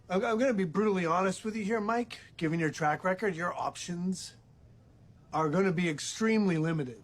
I'm going to be brutally honest with you here, Mike. Given your track record, your options are going to be extremely limited.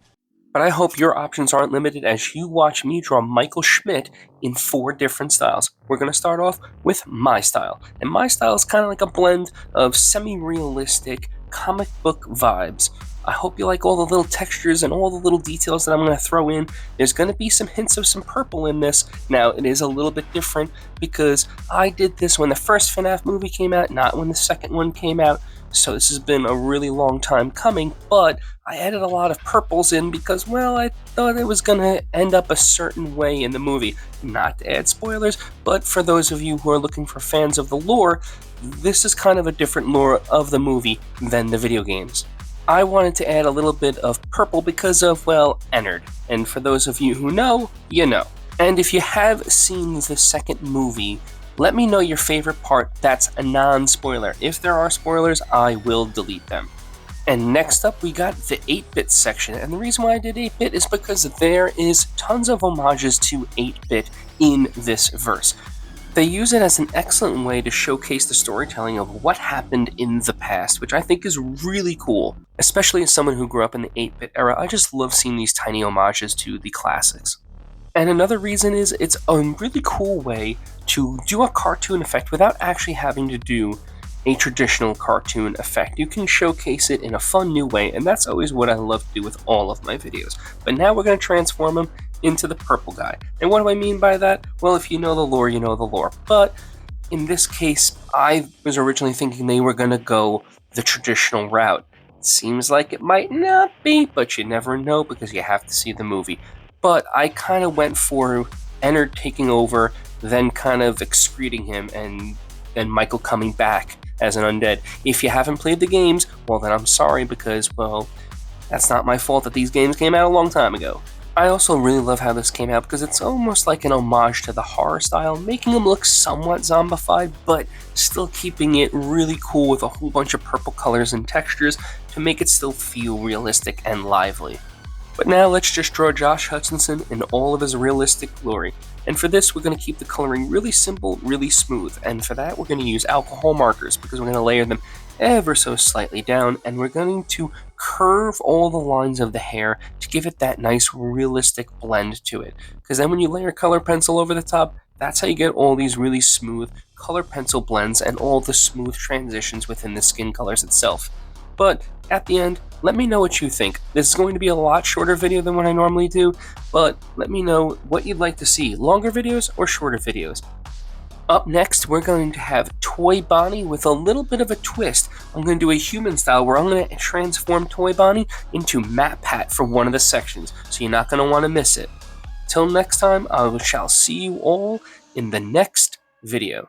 But I hope your options aren't limited as you watch me draw Michael Schmidt in 4 different styles. We're going to start off with my style. And my style is kind of like a blend of semi-realistic comic book vibes. I hope you like all the little textures and all the little details that I'm going to throw in. There's going to be some hints of some purple in this. Now, it is a little bit different because I did this when the first FNAF movie came out, not when the second one came out. So this has been a really long time coming, but I added a lot of purples in because, well, I thought it was going to end up a certain way in the movie. Not to add spoilers, but for those of you who are looking for fans of the lore, this is kind of a different lore of the movie than the video games. I wanted to add a little bit of purple because of, well, Ennard. And for those of you who know, you know. And if you have seen the second movie, let me know your favorite part that's a non-spoiler. If there are spoilers, I will delete them. And next up, we got the 8-bit section. And the reason why I did 8-bit is because there is tons of homages to 8-bit in this verse. They use it as an excellent way to showcase the storytelling of what happened in the past, which I think is really cool. Especially as someone who grew up in the 8-bit era, I just love seeing these tiny homages to the classics. And another reason is it's a really cool way to do a cartoon effect without actually having to do a traditional cartoon effect. You can showcase it in a fun new way, and that's always what I love to do with all of my videos. But now we're going to transform him into the purple guy. And what do I mean by that? Well, if you know the lore, you know the lore. But in this case, I was originally thinking they were going to go the traditional route. It seems like it might not be, but you never know because you have to see the movie. But I kind of went for Ennard taking over, then kind of excreting him, and then Michael coming back as an undead. If you haven't played the games, well then I'm sorry because, well, that's not my fault that these games came out a long time ago. I also really love how this came out because it's almost like an homage to the horror style, making him look somewhat zombified, but still keeping it really cool with a whole bunch of purple colors and textures to make it still feel realistic and lively. But now let's just draw Josh Hutcherson in all of his realistic glory. And for this, we're going to keep the coloring really simple, really smooth. And for that, we're going to use alcohol markers because we're going to layer them ever so slightly down. And we're going to curve all the lines of the hair to give it that nice, realistic blend to it. Because then when you layer color pencil over the top, that's how you get all these really smooth color pencil blends and all the smooth transitions within the skin colors itself. But at the end, let me know what you think. This is going to be a lot shorter video than what I normally do, but let me know what you'd like to see, longer videos or shorter videos. Up next, we're going to have Toy Bonnie with a little bit of a twist. I'm going to do a human style where I'm going to transform Toy Bonnie into Matt Pat for one of the sections, so you're not going to want to miss it. Till next time, I shall see you all in the next video.